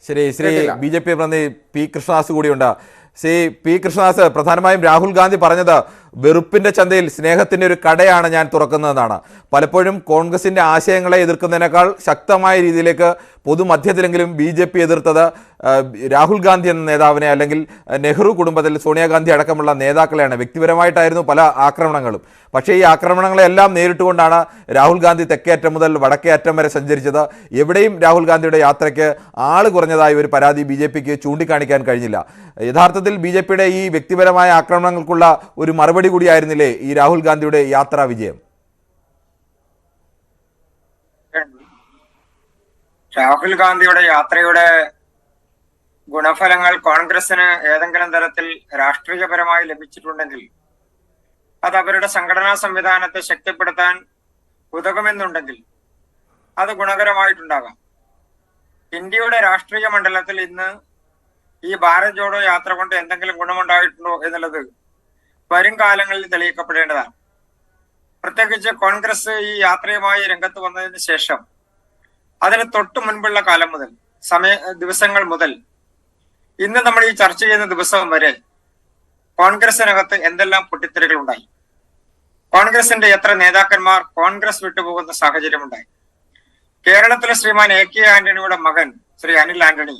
ശരി, ശ്രീ BJP പ്രതിനിധി P Krishnadas കൂടിയുണ്ട്. ശ്രീ പി കൃഷ്ണദാസ്, പ്രധാനമായും രാഹുൽ ഗാന്ധി പറഞ്ഞത് വെറുപ്പിന്റെ ചന്തയിൽ സ്നേഹത്തിന്റെ ഒരു കടയാണ് ഞാൻ തുറക്കുന്നതെന്നാണ്. പലപ്പോഴും കോൺഗ്രസിന്റെ ആശയങ്ങളെ എതിർക്കുന്നതിനേക്കാൾ ശക്തമായ രീതിയിലേക്ക് പൊതുമധ്യത്തിലെങ്കിലും BJP എതിർത്തത് രാഹുൽ ഗാന്ധി എന്ന നേതാവിനെ, അല്ലെങ്കിൽ നെഹ്റു കുടുംബത്തിൽ സോണിയാഗാന്ധി അടക്കമുള്ള നേതാക്കളെയാണ്. വ്യക്തിപരമായിട്ടായിരുന്നു പല ആക്രമണങ്ങളും. പക്ഷേ ഈ ആക്രമണങ്ങളെല്ലാം നേരിട്ടുകൊണ്ടാണ് രാഹുൽ ഗാന്ധി തെക്കേ അറ്റം മുതൽ വടക്കേ അറ്റം വരെ സഞ്ചരിച്ചത്. എവിടെയും രാഹുൽ ഗാന്ധിയുടെ യാത്രയ്ക്ക് ആള് കുറഞ്ഞതായി ഒരു പരാതി BJPക്ക് ചൂണ്ടിക്കാണിക്കാൻ കഴിഞ്ഞില്ല. യഥാർത്ഥത്തിൽ BJPയുടെ ഈ വ്യക്തിപരമായ ആക്രമണങ്ങൾക്കുള്ള ഒരു മറുപടി കൂടിയായിരുന്നില്ലേ ഈ രാഹുൽ ഗാന്ധിയുടെ യാത്രാ വിജയം? രാഹുൽ ഗാന്ധിയുടെ യാത്രയുടെ ഗുണഫലങ്ങൾ കോൺഗ്രസിന് ഏതെങ്കിലും തരത്തിൽ രാഷ്ട്രീയപരമായി ലഭിച്ചിട്ടുണ്ടെങ്കിൽ അത് അവരുടെ സംഘടനാ സംവിധാനത്തെ ശക്തിപ്പെടുത്താൻ ഉതകുമെന്നുണ്ടെങ്കിൽ അത് ഗുണകരമായിട്ടുണ്ടാകാം. ഇന്ത്യയുടെ രാഷ്ട്രീയ മണ്ഡലത്തിൽ ഇന്ന് ഈ ഭാരത് ജോഡോ യാത്ര കൊണ്ട് എന്തെങ്കിലും ഗുണമുണ്ടായിട്ടുണ്ടോ എന്നുള്ളത് വരും കാലങ്ങളിൽ തെളിയിക്കപ്പെടേണ്ടതാണ്. പ്രത്യേകിച്ച് കോൺഗ്രസ് ഈ യാത്രയുമായി രംഗത്ത് വന്നതിന് ശേഷം അതിന് തൊട്ടു മുൻപുള്ള കാലം മുതൽ, ദിവസങ്ങൾ മുതൽ ഇന്ന് നമ്മൾ ഈ ചർച്ച ചെയ്യുന്ന ദിവസം വരെ കോൺഗ്രസിനകത്ത് എന്തെല്ലാം പൊട്ടിത്തെറികൾ ഉണ്ടായി. കോൺഗ്രസിന്റെ എത്ര നേതാക്കന്മാർ കോൺഗ്രസ് വിട്ടുപോകുന്ന സാഹചര്യമുണ്ടായി. കേരളത്തിലെ ശ്രീമാൻ AK ആന്റണിയുടെ മകൻ ശ്രീ അനിൽ ആന്റണി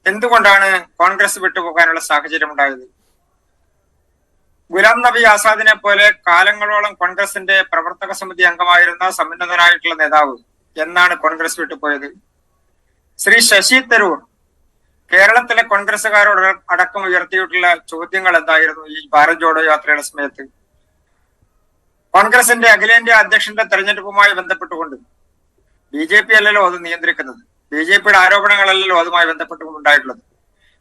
എന്തുകൊണ്ടാണ് കോൺഗ്രസ് വിട്ടുപോകാനുള്ള സാഹചര്യം ഉണ്ടായത്? ഗുലാം നബി ആസാദിനെ പോലെ കാലങ്ങളോളം കോൺഗ്രസിന്റെ പ്രവർത്തക സമിതി അംഗമായിരുന്ന സമുന്നതനായിട്ടുള്ള നേതാവ് എന്നാണ് കോൺഗ്രസ് വിട്ടുപോയത്? ശ്രീ ശശി തരൂർ കേരളത്തിലെ കോൺഗ്രസുകാരോട് അടക്കം ഉയർത്തിയിട്ടുള്ള ചോദ്യങ്ങൾ എന്തായിരുന്നു ഈ ഭാരത് ജോഡോ യാത്രയുടെ സമയത്ത്? കോൺഗ്രസിന്റെ അഖിലേന്ത്യാ അധ്യക്ഷന്റെ തെരഞ്ഞെടുപ്പുമായി ബന്ധപ്പെട്ടുകൊണ്ട് BJP അല്ലല്ലോ അത് നിയന്ത്രിക്കുന്നത്. BJPയുടെ ആരോപണങ്ങളല്ലല്ലോ അതുമായി ബന്ധപ്പെട്ടുകൊണ്ടുണ്ടായിട്ടുള്ളത്.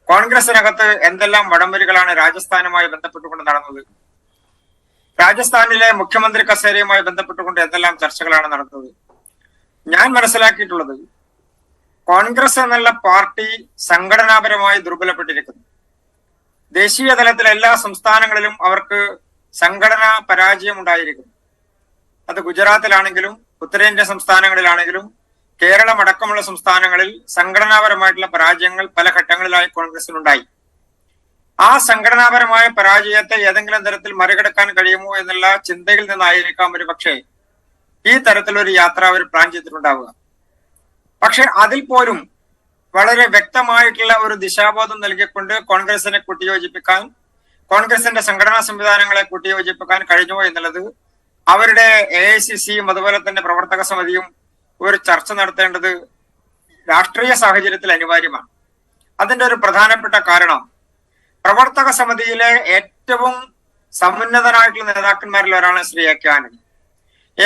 കോൺഗ്രസിനകത്ത് എന്തെല്ലാം വടംവലികളാണ് രാജസ്ഥാനുമായി ബന്ധപ്പെട്ടുകൊണ്ട് നടന്നത്? രാജസ്ഥാനിലെ മുഖ്യമന്ത്രി കസേരയുമായി ബന്ധപ്പെട്ടുകൊണ്ട് എന്തെല്ലാം ചർച്ചകളാണ് നടന്നത്? ഞാൻ മനസ്സിലാക്കിയിട്ടുള്ളത്, കോൺഗ്രസ് എന്നുള്ള പാർട്ടി സംഘടനാപരമായി ദുർബലപ്പെട്ടിരിക്കുന്നു. ദേശീയ തലത്തിൽ എല്ലാ സംസ്ഥാനങ്ങളിലും അവർക്ക് സംഘടനാ പരാജയം ഉണ്ടായിരിക്കുന്നു. അത് ഗുജറാത്തിലാണെങ്കിലും ഉത്തരേന്ത്യൻ സംസ്ഥാനങ്ങളിലാണെങ്കിലും കേരളം അടക്കമുള്ള സംസ്ഥാനങ്ങളിൽ സംഘടനാപരമായിട്ടുള്ള പരാജയങ്ങൾ പല ഘട്ടങ്ങളിലായി കോൺഗ്രസിനുണ്ടായി. ആ സംഘടനാപരമായ പരാജയത്തെ ഏതെങ്കിലും തരത്തിൽ മറികടക്കാൻ കഴിയുമോ എന്നുള്ള ചിന്തയിൽ നിന്നായിരിക്കാം ഒരു പക്ഷേ ഈ തരത്തിലൊരു യാത്ര അവർ പ്ലാൻ ചെയ്തിട്ടുണ്ടാവുക. പക്ഷെ അതിൽ പോലും വളരെ വ്യക്തമായിട്ടുള്ള ഒരു ദിശാബോധം നൽകിക്കൊണ്ട് കോൺഗ്രസിനെ കൂട്ടിയോജിപ്പിക്കാൻ, കോൺഗ്രസിന്റെ സംഘടനാ സംവിധാനങ്ങളെ കൂട്ടിയോജിപ്പിക്കാൻ കഴിഞ്ഞോ എന്നുള്ളത് അവരുടെ AICCയും അതുപോലെ തന്നെ പ്രവർത്തക സമിതിയും ഒരു ചർച്ച നടത്തേണ്ടത് രാഷ്ട്രീയ സാഹചര്യത്തിൽ അനിവാര്യമാണ്. അതിന്റെ ഒരു പ്രധാനപ്പെട്ട കാരണം, പ്രവർത്തക സമിതിയിലെ ഏറ്റവും സമുന്നതനായിട്ടുള്ള നേതാക്കന്മാരിൽ ഒരാളാണ് ശ്രീ AK ആന്റണി.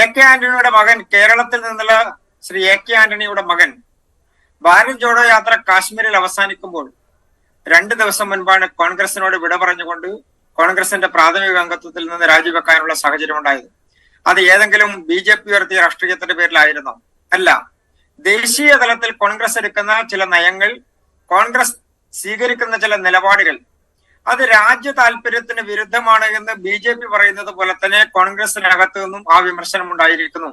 AK ആന്റണിയുടെ മകൻ, കേരളത്തിൽ നിന്നുള്ള ശ്രീ AK ആന്റണിയുടെ മകൻ ഭാരത് ജോഡോ യാത്ര കാശ്മീരിൽ അവസാനിക്കുമ്പോൾ 2 ദിവസം മുൻപാണ് കോൺഗ്രസിനോട് വിട പറഞ്ഞുകൊണ്ട് കോൺഗ്രസിന്റെ പ്രാഥമിക അംഗത്വത്തിൽ നിന്ന് രാജിവെക്കാനുള്ള സാഹചര്യം ഉണ്ടായത്. അത് ഏതെങ്കിലും BJP ഉയർത്തിയ രാഷ്ട്രീയത്തിന്റെ പേരിലായിരുന്നോ? അല്ല. ദേശീയ തലത്തിൽ കോൺഗ്രസ് എടുക്കുന്ന ചില നയങ്ങൾ, കോൺഗ്രസ് സ്വീകരിക്കുന്ന ചില നിലപാടുകൾ, അത് രാജ്യ താല്പര്യത്തിന് വിരുദ്ധമാണ് എന്ന് BJP പറയുന്നത് പോലെ തന്നെ കോൺഗ്രസിനകത്ത് നിന്നും ആ വിമർശനം ഉണ്ടായിരിക്കുന്നു.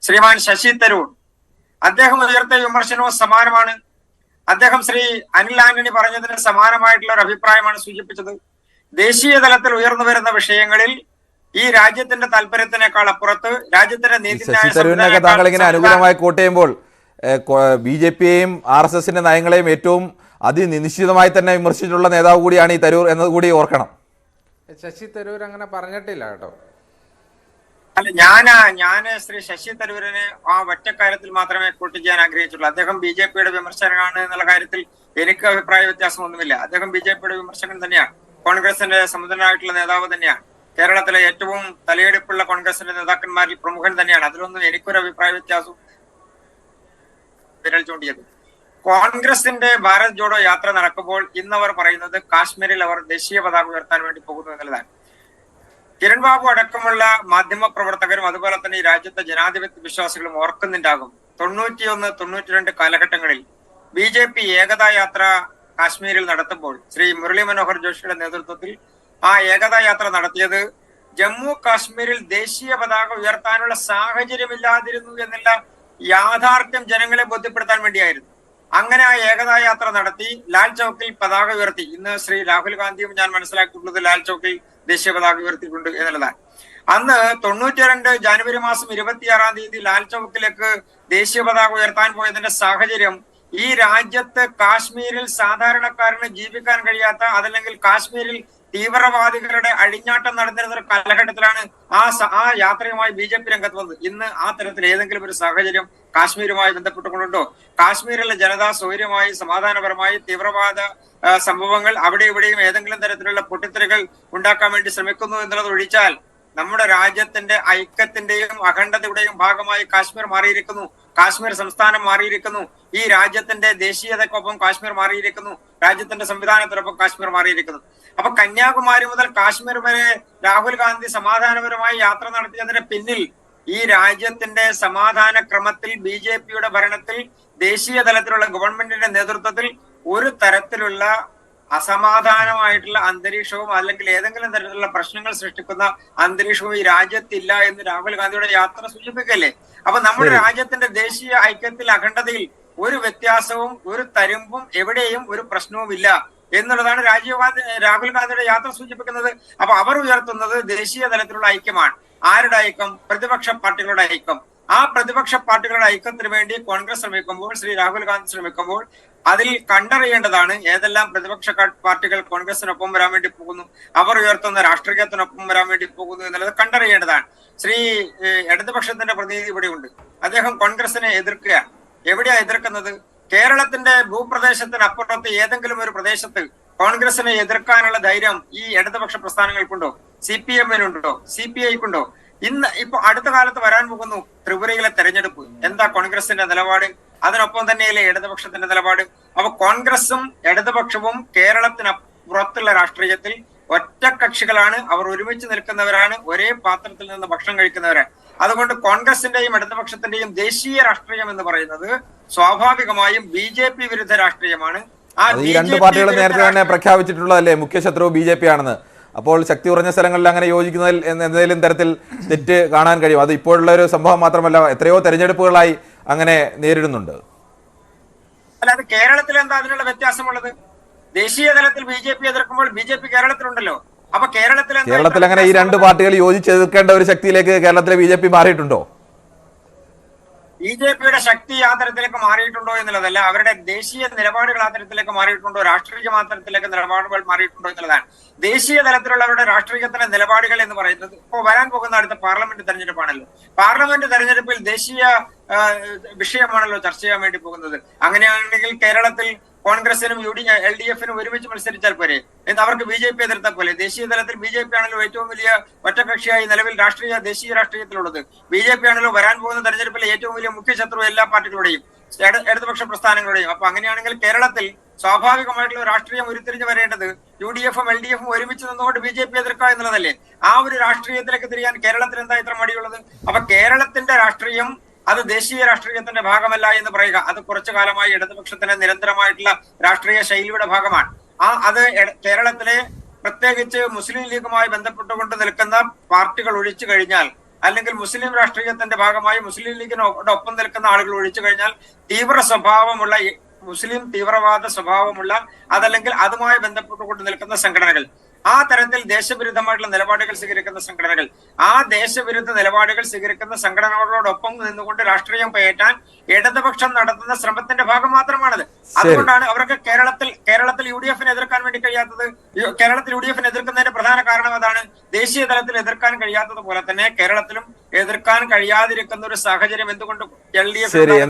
ശ്രീമാൻ ശശി തരൂർ, അദ്ദേഹം ഉയർത്തിയ വിമർശനവും സമാനമാണ്. അദ്ദേഹം ശ്രീ അനിൽ ആന്റണി പറഞ്ഞതിന് സമാനമായിട്ടുള്ള ഒരു അഭിപ്രായമാണ് സൂചിപ്പിച്ചത്. ദേശീയ തലത്തിൽ ഉയർന്നു വരുന്ന വിഷയങ്ങളിൽ ഈ രാജ്യത്തിന്റെ താല്പര്യത്തിനേക്കാൾ അപ്പുറത്ത് രാജ്യത്തിന്റെ നീതിന്യായ താങ്കൾ ഇങ്ങനെ അനുകൂലമായി കോട്ട് ചെയ്യുമ്പോൾ BJPയെയും RSSന്റെ നയങ്ങളെയും ഏറ്റവും അതിനിശ്ചിതമായി തന്നെ വിമർശിച്ചിട്ടുള്ള നേതാവ് കൂടിയാണ് ഈ തരൂർ എന്നത് കൂടി ഓർക്കണം. ശശി തരൂർ അങ്ങനെ പറഞ്ഞിട്ടില്ല കേട്ടോ. അല്ല, ഞാന് ശ്രീ ശശി തരൂരിനെ ആ ഒറ്റക്കാര്യത്തിൽ മാത്രമേ കോട്ട് ചെയ്യാൻ ആഗ്രഹിച്ചുള്ളൂ. അദ്ദേഹം BJPയുടെ വിമർശകനാണ് എന്നുള്ള കാര്യത്തിൽ എനിക്ക് അഭിപ്രായ വ്യത്യാസമൊന്നുമില്ല. അദ്ദേഹം BJPയുടെ വിമർശകൻ തന്നെയാണ്, കോൺഗ്രസിന്റെ സമുദ്രനായിട്ടുള്ള നേതാവ് തന്നെയാണ്, കേരളത്തിലെ ഏറ്റവും തലയെടുപ്പുള്ള കോൺഗ്രസിന്റെ നേതാക്കന്മാരിൽ പ്രമുഖൻ തന്നെയാണ്. അതിലൊന്നും എനിക്കൊരു അഭിപ്രായ വ്യത്യാസവും വിരൽ ചൂണ്ടിയത്. കോൺഗ്രസിന്റെ ഭാരത് ജോഡോ യാത്ര നടക്കുമ്പോൾ ഇന്നവർ പറയുന്നത് കാശ്മീരിൽ അവർ ദേശീയ പതാക ഉയർത്താൻ വേണ്ടി പോകുന്നു എന്നുള്ളതാണ്. കിരൺ ബാബു അടക്കമുള്ള മാധ്യമ പ്രവർത്തകരും അതുപോലെ തന്നെ ഈ രാജ്യത്തെ ജനാധിപത്യ വിശ്വാസികളും ഓർക്കുന്നുണ്ടാകും, 91, 92 കാലഘട്ടങ്ങളിൽ BJP ഏകതാ യാത്ര കാശ്മീരിൽ നടത്തുമ്പോൾ ശ്രീ മുരളി മനോഹർ ജോഷിയുടെ നേതൃത്വത്തിൽ ആ ഏകതാ യാത്ര നടത്തിയത് ജമ്മു കാശ്മീരിൽ ദേശീയ പതാക ഉയർത്താനുള്ള സാഹചര്യമില്ലാതിരുന്നു എന്നുള്ള യാഥാർത്ഥ്യം ജനങ്ങളെ ബോധ്യപ്പെടുത്താൻ വേണ്ടിയായിരുന്നു. അങ്ങനെ ആ ഏകതാ യാത്ര നടത്തി ലാൽ ചൗക്കിൽ പതാക ഉയർത്തി. ഇന്ന് ശ്രീ രാഹുൽ ഗാന്ധിയും ഞാൻ മനസ്സിലാക്കിയിട്ടുള്ളത് ലാൽ ചൗക്കിൽ ദേശീയ പതാക ഉയർത്തിയിട്ടുണ്ട് എന്നുള്ളതാണ്. അന്ന് 92 ജനുവരി മാസം 26 ലാൽ ചൗക്കിലേക്ക് ദേശീയ പതാക ഉയർത്താൻ പോയതിന്റെ സാഹചര്യം ഈ രാജ്യത്ത് കാശ്മീരിൽ സാധാരണക്കാരന് ജീവിക്കാൻ കഴിയാത്ത, അതല്ലെങ്കിൽ കാശ്മീരിൽ തീവ്രവാദികളുടെ അഴിഞ്ഞാട്ടം നടന്നിരുന്ന ഒരു കാലഘട്ടത്തിലാണ് ആ യാത്രയുമായി BJP രംഗത്ത് വന്നത്. ഇന്ന് ആ തരത്തിൽ ഏതെങ്കിലും ഒരു സാഹചര്യം കാശ്മീരുമായി ബന്ധപ്പെട്ടുകൊണ്ടുണ്ടോ? കാശ്മീരിലെ ജനത സൗകര്യമായി സമാധാനപരമായി തീവ്രവാദ സംഭവങ്ങൾ അവിടെ ഇവിടെയും ഏതെങ്കിലും തരത്തിലുള്ള പൊട്ടിത്തെറികൾ ഉണ്ടാക്കാൻ വേണ്ടി ശ്രമിക്കുന്നു എന്നുള്ളത് ഒഴിച്ചാൽ നമ്മുടെ രാജ്യത്തിന്റെ ഐക്യത്തിന്റെയും അഖണ്ഡതയുടെയും ഭാഗമായി കാശ്മീർ മാറിയിരിക്കുന്നു. കാശ്മീർ സംസ്ഥാനം മാറിയിരിക്കുന്നു. ഈ രാജ്യത്തിന്റെ ദേശീയതയ്ക്കൊപ്പം കാശ്മീർ മാറിയിരിക്കുന്നു. രാജ്യത്തിന്റെ സംവിധാനത്തിനൊപ്പം കാശ്മീർ മാറിയിരിക്കുന്നു. അപ്പൊ കന്യാകുമാരി മുതൽ കാശ്മീർ വരെ രാഹുൽ ഗാന്ധി സമാധാനപരമായി യാത്ര നടത്തിയതിന് പിന്നിൽ ഈ രാജ്യത്തിന്റെ സമാധാന ക്രമത്തിൽ BJPയുടെ ഭരണത്തിൽ ദേശീയ തലത്തിലുള്ള ഗവൺമെന്റിന്റെ നേതൃത്വത്തിൽ ഒരു തരത്തിലുള്ള അസമാധാനമായിട്ടുള്ള അന്തരീക്ഷവും അല്ലെങ്കിൽ ഏതെങ്കിലും തരത്തിലുള്ള പ്രശ്നങ്ങൾ സൃഷ്ടിക്കുന്ന അന്തരീക്ഷവും ഈ രാജ്യത്തില്ല എന്ന് രാഹുൽ ഗാന്ധിയുടെ യാത്ര സൂചിപ്പിക്കല്ലേ? അപ്പൊ നമ്മുടെ രാജ്യത്തിന്റെ ദേശീയ ഐക്യത്തിൽ അഖണ്ഡതയിൽ ഒരു വ്യത്യാസവും ഒരു തരിമ്പും എവിടെയും ഒരു പ്രശ്നവും ഇല്ല എന്നുള്ളതാണ് രാഹുൽ ഗാന്ധിയുടെ യാത്ര സൂചിപ്പിക്കുന്നത്. അപ്പൊ അവർ ഉയർത്തുന്നത് ദേശീയ തലത്തിലുള്ള ഐക്യമാണ്. ആരുടെ ഐക്യം? പ്രതിപക്ഷ പാർട്ടികളുടെ ഐക്യം. ആ പ്രതിപക്ഷ പാർട്ടികളുടെ ഐക്യത്തിന് വേണ്ടി കോൺഗ്രസ് ശ്രമിക്കുമ്പോൾ, ശ്രീ രാഹുൽ ഗാന്ധി ശ്രമിക്കുമ്പോൾ അതിൽ കണ്ടറിയേണ്ടതാണ് ഏതെല്ലാം പ്രതിപക്ഷ പാർട്ടികൾ കോൺഗ്രസിനൊപ്പം വരാൻ വേണ്ടി പോകുന്നു, അവർ ഉയർത്തുന്ന രാഷ്ട്രീയത്തിനൊപ്പം വരാൻ വേണ്ടി പോകുന്നു എന്നുള്ളത് കണ്ടറിയേണ്ടതാണ്. ശ്രീ ഇടതുപക്ഷത്തിന്റെ പ്രതിനിധി ഇവിടെയുണ്ട്. അദ്ദേഹം കോൺഗ്രസിനെ എതിർക്കുകയാണ്. എവിടെയാ എതിർക്കുന്നത്? കേരളത്തിന്റെ ഭൂപ്രദേശത്തിനപ്പുറത്ത് ഏതെങ്കിലും ഒരു പ്രദേശത്ത് കോൺഗ്രസിനെ എതിർക്കാനുള്ള ധൈര്യം ഈ ഇടതുപക്ഷ പ്രസ്ഥാനങ്ങൾക്കുണ്ടോ? CPM-നുണ്ടോ? CPI-ക്കുണ്ടോ? ഇപ്പൊ അടുത്ത കാലത്ത് വരാൻ പോകുന്നു ത്രിപുരയിലെ തെരഞ്ഞെടുപ്പ്. എന്താ കോൺഗ്രസിന്റെ നിലപാട്? അതിനൊപ്പം തന്നെയല്ലേ ഇടതുപക്ഷത്തിന്റെ നിലപാട്? അപ്പൊ കോൺഗ്രസും ഇടതുപക്ഷവും കേരളത്തിനപ്പുറത്തുള്ള രാഷ്ട്രീയത്തിൽ ഒറ്റക്കക്ഷികളാണ്. അവർ ഒരുമിച്ച് നിൽക്കുന്നവരാണ്, ഒരേ പാത്രത്തിൽ നിന്ന് ഭക്ഷണം കഴിക്കുന്നവരാണ്. അതുകൊണ്ട് കോൺഗ്രസിന്റെയും ഇടതുപക്ഷത്തിന്റെയും ദേശീയ രാഷ്ട്രീയം എന്ന് പറയുന്നത് സ്വാഭാവികമായും BJP വിരുദ്ധ രാഷ്ട്രീയമാണ്. ഈ രണ്ട് പാർട്ടികളും നേരത്തെ തന്നെ പ്രഖ്യാപിച്ചിട്ടുള്ളതല്ലേ മുഖ്യ ശത്രു BJP ആണെന്ന്. അപ്പോൾ ശക്തി കുറഞ്ഞ സ്ഥലങ്ങളിൽ അങ്ങനെ യോജിക്കുന്നതിൽ എന്തെങ്കിലും തരത്തിൽ തെറ്റ് കാണാൻ കഴിയും? അത് ഇപ്പോഴുള്ള ഒരു സംഭവം മാത്രമല്ല, എത്രയോ തെരഞ്ഞെടുപ്പുകളായി അങ്ങനെ നേരിടുന്നുണ്ട്. അല്ലാതെ കേരളത്തിൽ എന്താ അതിനുള്ള വ്യത്യാസമുള്ളത്? ദേശീയ തലത്തിൽ BJP എതിർക്കുമ്പോൾ BJP കേരളത്തിലുണ്ടല്ലോ. അപ്പൊ കേരളത്തിൽ അങ്ങനെ ഈ രണ്ട് പാർട്ടികൾ യോജിച്ചെതിർക്കേണ്ട ഒരു ശക്തിയിലേക്ക് കേരളത്തിലെ BJP മാറിയിട്ടുണ്ടോ? BJPയുടെ ശക്തി ആ തരത്തിലേക്ക് മാറിയിട്ടുണ്ടോ എന്നുള്ളതല്ല, അവരുടെ ദേശീയ നിലപാടുകൾ ആ തരത്തിലേക്ക് മാറിയിട്ടുണ്ടോ, രാഷ്ട്രീയ മാത്രത്തിലേക്ക് നിലപാടുകൾ മാറിയിട്ടുണ്ടോ എന്നുള്ളതാണ്. ദേശീയ തലത്തിലുള്ളവരുടെ രാഷ്ട്രീയത്തിന്റെ നിലപാടുകൾ എന്ന് പറയുന്നത് ഇപ്പോൾ വരാൻ പോകുന്ന അടുത്ത പാർലമെന്റ് തെരഞ്ഞെടുപ്പാണല്ലോ. പാർലമെന്റ് തെരഞ്ഞെടുപ്പിൽ ദേശീയ വിഷയമാണല്ലോ ചർച്ച ചെയ്യാൻ വേണ്ടി പോകുന്നത്. അങ്ങനെയാണെങ്കിൽ കേരളത്തിൽ കോൺഗ്രസിനും LDF-നും ഒരുമിച്ച് മത്സരിച്ചാൽ പോരെ? അവർക്ക് BJP എതിർത്താൽ പോലെ? ദേശീയ തലത്തിൽ BJP ആണല്ലോ ഏറ്റവും വലിയ ഒറ്റകക്ഷിയായി നിലവിൽ ദേശീയ രാഷ്ട്രീയത്തിലുള്ളത്. BJP ആണല്ലോ വരാൻ പോകുന്ന തെരഞ്ഞെടുപ്പിലെ ഏറ്റവും വലിയ മുഖ്യ ശത്രു എല്ലാ പാർട്ടികളുടെയും, ഇടതുപക്ഷ പ്രസ്ഥാനങ്ങളുടെയും. അപ്പൊ അങ്ങനെയാണെങ്കിൽ കേരളത്തിൽ സ്വാഭാവികമായിട്ടുള്ള രാഷ്ട്രീയം ഉരുത്തിരിഞ്ഞു വരേണ്ടത് UDF-ഉം LDF-ഉം ഒരുമിച്ച് നിന്നുകൊണ്ട് BJP എതിർക്കുക എന്നുള്ളതല്ലേ? ആ ഒരു രാഷ്ട്രീയത്തിലേക്ക് തിരിയാൻ കേരളത്തിൽ എന്താ ഇത്ര മടിയുള്ളത്? അപ്പൊ കേരളത്തിന്റെ രാഷ്ട്രീയം അത് ദേശീയ രാഷ്ട്രീയത്തിന്റെ ഭാഗമല്ല എന്ന് പറയുക, അത് കുറച്ചു കാലമായി ഇടതുപക്ഷത്തിന്റെ നിരന്തരമായിട്ടുള്ള രാഷ്ട്രീയ ശൈലിയുടെ ഭാഗമാണ്. അത് കേരളത്തിലെ പ്രത്യേകിച്ച് മുസ്ലിം ലീഗുമായി ബന്ധപ്പെട്ടുകൊണ്ട് നിൽക്കുന്ന പാർട്ടികൾ ഒഴിച്ചു കഴിഞ്ഞാൽ, അല്ലെങ്കിൽ മുസ്ലിം രാഷ്ട്രീയത്തിന്റെ ഭാഗമായി മുസ്ലിം ലീഗിനൊപ്പം നിൽക്കുന്ന ആളുകൾ ഒഴിച്ചു കഴിഞ്ഞാൽ തീവ്ര സ്വഭാവമുള്ള മുസ്ലിം തീവ്രവാദ സ്വഭാവമുള്ള അതല്ലെങ്കിൽ അതുമായി ബന്ധപ്പെട്ടുകൊണ്ട് നിൽക്കുന്ന സംഘടനകൾ, ആ തരത്തിൽ ദേശവിരുദ്ധമായിട്ടുള്ള നിലപാടുകൾ സ്വീകരിക്കുന്ന സംഘടനകൾ, ആ ദേശവിരുദ്ധ നിലപാടുകൾ സ്വീകരിക്കുന്ന സംഘടനകളോടൊപ്പം നിന്നുകൊണ്ട് രാഷ്ട്രീയം പയറ്റാൻ ഇടതുപക്ഷം നടത്തുന്ന ശ്രമത്തിന്റെ ഭാഗം മാത്രമാണത്. അതുകൊണ്ടാണ് അവർക്ക് കേരളത്തിൽ UDF-നെ എതിർക്കാൻ വേണ്ടി കഴിയാത്തത്. കേരളത്തിൽ UDF-നെ എതിർക്കുന്നതിന്റെ പ്രധാന കാരണം അതാണ്. ദേശീയ തലത്തിൽ എതിർക്കാൻ കഴിയാത്തത് പോലെ തന്നെ കേരളത്തിലും എതിർക്കാൻ കഴിയാതിരിക്കുന്ന ഒരു സാഹചര്യം എന്തുകൊണ്ട് LDF